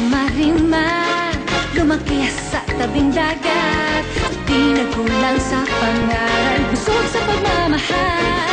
Marimar, lumaki sa tabing dagat, di nagkulang sa pangaral, busog sa pagmamahal.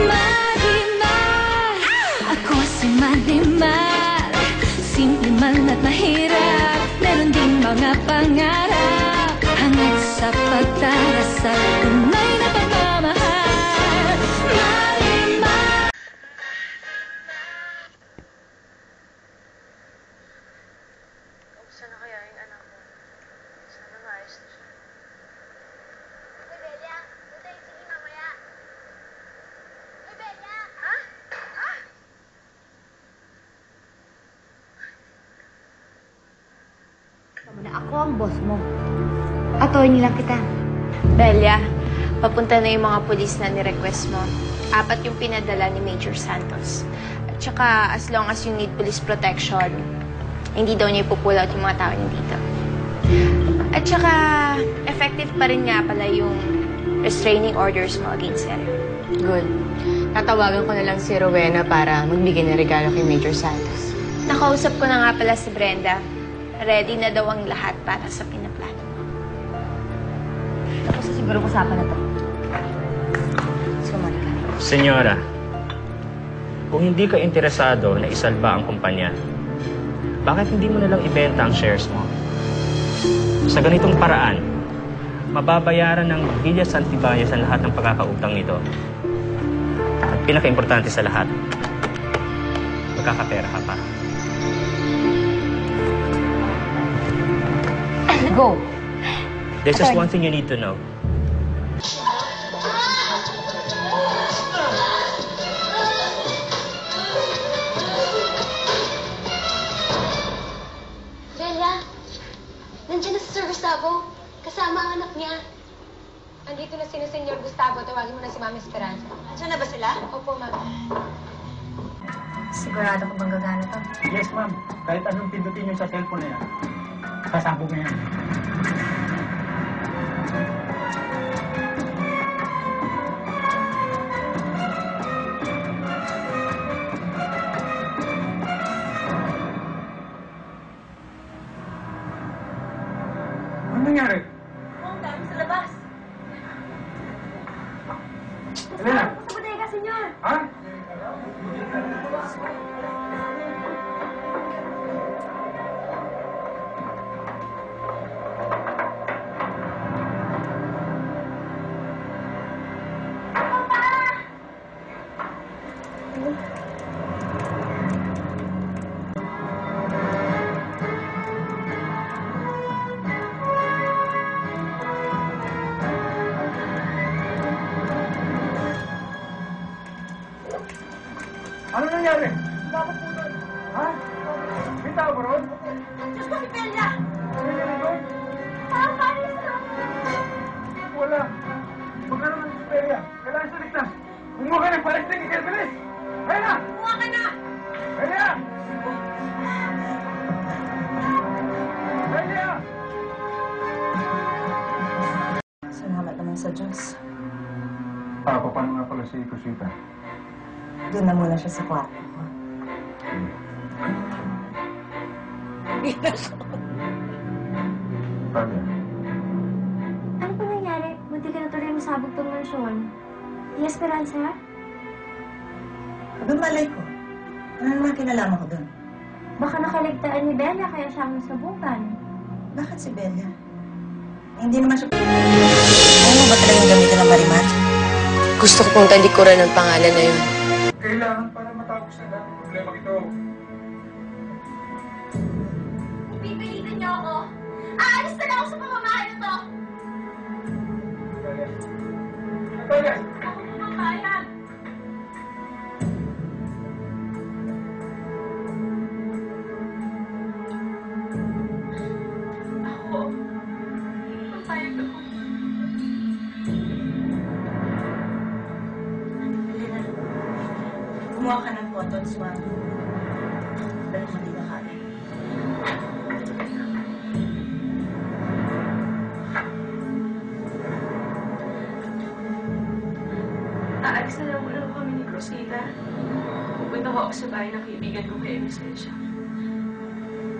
Marimar, ako si Marimar, simple man at mahirap, meron ding mga pangarap, hangad sa pagdarasal, tunay na pagmamahal. Marimar. Sana kaya yung anak ko. Sana maayos na siya. Hoy, Belia! Puntayin sige mamaya! Hoy, Belia! Ha? Ha? Tama na ako ang boss mo. Attorney lang kita. Belia, papunta na yung mga pulis na ni-request mo. 4 yung pinadala ni Major Santos. At saka, as long as you need police protection, hindi daw niya ipupull out yung mga tao niya dito. At saka, effective pa rin nga pala yung restraining orders mo against her. Good. Tatawagan ko na lang si Rowena para magbigay ng regalo kay Major Santos. Nakausap ko na nga pala si Brenda. Ready na daw ang lahat para sa pinaplano mo. Tapos na siguro usapan na to. Sumali ka. Senyora, kung hindi ka interesado na isalba ang kumpanya, bakit hindi mo nalang ibenta ang shares mo? Sa ganitong paraan, mababayaran ng Villa Santibayes ang lahat ng pagkakautang nito. At pinaka-importante sa lahat, magkakapera ka pa. Go! There's just one thing you need to know. Belia! Nandiyan na si Sir Gustavo. Kasama ang anak niya. Andito na si Senyor Gustavo. Tawagin mo na si Mami Esperanza. Nandiyan na ba sila? Opo, Ma'am. Sigurado ko bang gagana to? Yes, ma'am. Kahit anong pindutin niyo sa cellphone na yan, sasabog na yan. Ano nangyari? Ang dami sa labas. Elena! Sa bodega, Senyor. Ha? Ano nangyari? Bakit po doon? Ha? May tao ba ron? Diyos ko, si Belia! May nila doon? Papalis na! Wala. Magkaroon ng esperya. Kailangan sa ligtas. Kumuha ka ng pares ng ikalbilis! Ayun na! Kumuha ka na! Ayun na! Ayun na! Salamat naman sa Diyos. Paano nga pala si Cosita? Doon na muna siya sa kwarto ko. Paano? Ano pa nangyari? Munti ka na tuloy masabog tong mansyon. Di Esperanza? Abang malay ko. Ano naman kinalaman ko doon? Baka nakaligtaan ni Bella kaya siya ang nasabugan. Bakit si Bella? Hindi naman siya... Ayaw mo ba talagang gamitin ng Marimar? Gusto ko pong talikuran ng pangalan na yun. Kailangan para matapos na natin problema ito. Pipilitan niyo ako. Aalis na lang ako sa pamamahay na to. Natalia! Ako pumapayag. Ako. Papayag ako. Kumuha ka ng cotton swab. Dahil hindi na kaya. Aalis na lang muna kami ni Cruzita. Pupunta ko ako sa bahay ng kaibigan ko kay Emisensya.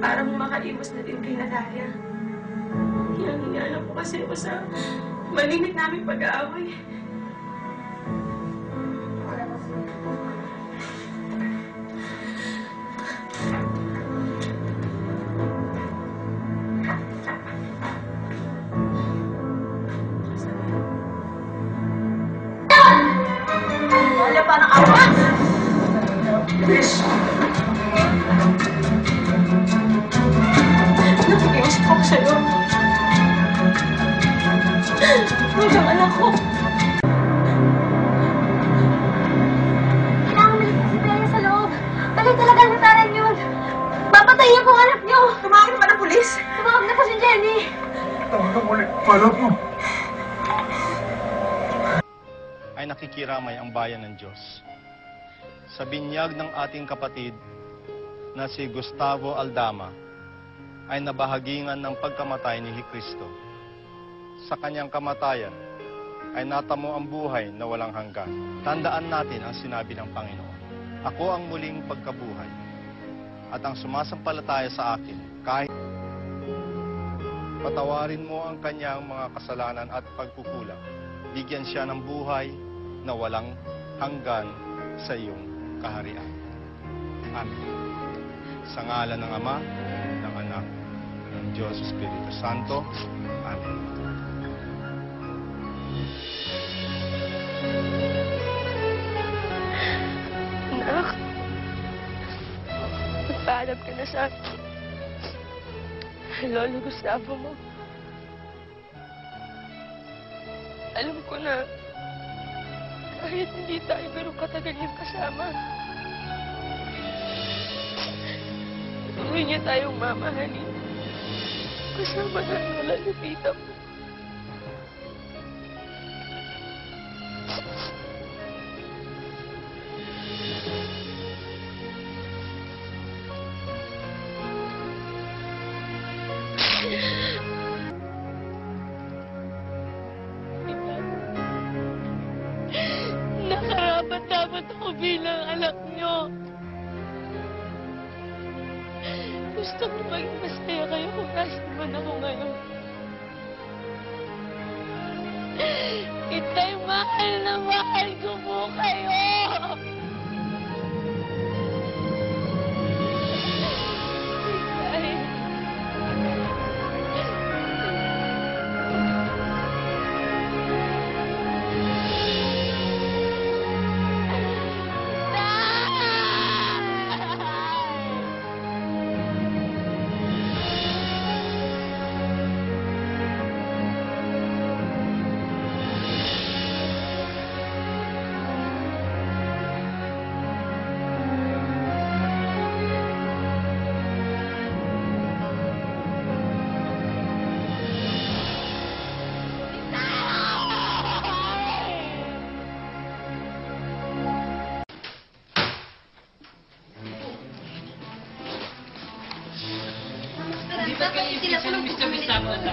Para makaiwas na din kay Natalia. Hinihanap po kasi ako sa malimit naming pag-aaway. Wala pa ng awa! Nakikiusap ako sa'yo. Hanggang anak ko. Kailangan malis si Bella sa loob. Balik talaga ang nasaran yun. Papatayin niyo po ang anak niyo. Tumawag pa ng pulis. Tumawag na po si Jenny. Tawagan ulit. Palot mo. Ay nakikiramay ang bayan ng Diyos. Sa binyag ng ating kapatid na si Gustavo Aldama ay nabahagingan ng pagkamatay ni Kristo. Sa kanyang kamatayan ay natamo ang buhay na walang hanggan. Tandaan natin ang sinabi ng Panginoon. Ako ang muling pagkabuhay at ang sumasampalataya sa akin kahit patawarin mo ang kanyang mga kasalanan at pagkukulang. Bigyan siya ng buhay na walang hanggan sa iyong kaharian. Amen. Sa ngalan ng Ama, ng Anak, ng Diyos Espiritu Santo. Amen. Anak, magpaalam ka na sa akin. Lolo Gustavo mo. Alam ko na kahit hindi tayo ganun katagal yung kasama, patuloy niya tayong mamahalin. Kasama na ang wala ni tita mo. Nakarapat dapat ako bilang anak niyo. Gusto ko maging masaya kayo kung nasan man ako ngayon. Itay, mahal na mahal ko po kayo! Itay.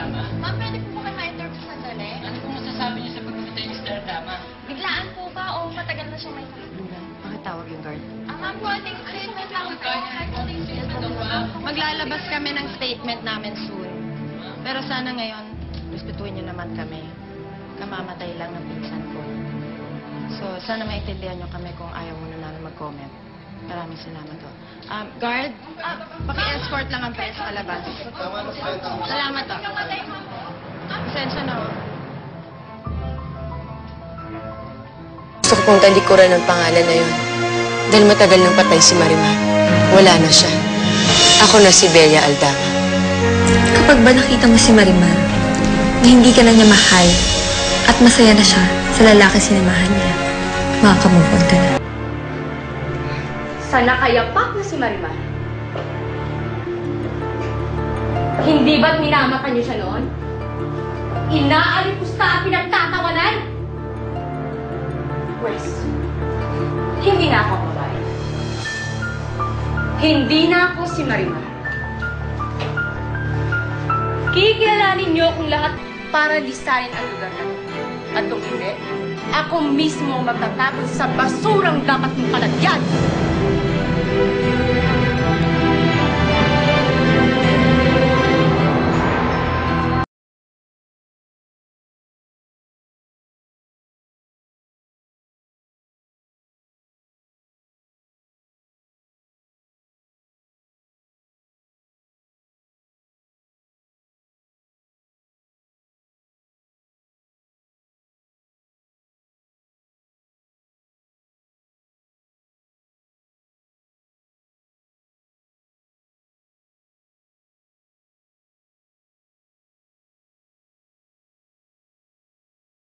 Ma'am, pwede po ba kayo ma-interview sandali? Ano po masasabi niyo sa pagpunta ni Mr. Aldama? Biglaan po ba o matagal na siyang may kalusugan? Bakit tawag yung guard? Ma'am, konting statement lang po. Konting statement lang po. Maglalabas kami ng statement namin soon. Pero sana ngayon, respetuhin niyo naman kami. Kamamatay lang ng pinsan ko. So, sana maintindihan niyo kami kung ayaw muna namin mag-comment. Maraming salamat po. Guard, paki-escort lang ang press palabas. Salamat po. Pasensya na. Gusto ko pong talikuran ng pangalan na yun. Dahil matagal nang patay si Marimar. Wala na siya. Ako na si Bella Aldama. Kapag ba nakita mo si Marimar na hindi ka na niya mahal at masaya na siya sa lalaki sinamahan niya, makakamove on ka na. Sa nakayapak na si Marimar. Hindi ba't minamatan niyo siya noon? Inaalipusta at pinagtatawanan? Pwes, hindi na ako ang babae. Hindi na ako si Marimar. Kikilalanin niyo kung lahat para lisanin ang lugar na. At kung hindi, ako mismo magtatapos sa basurang dapat mong kalagyan.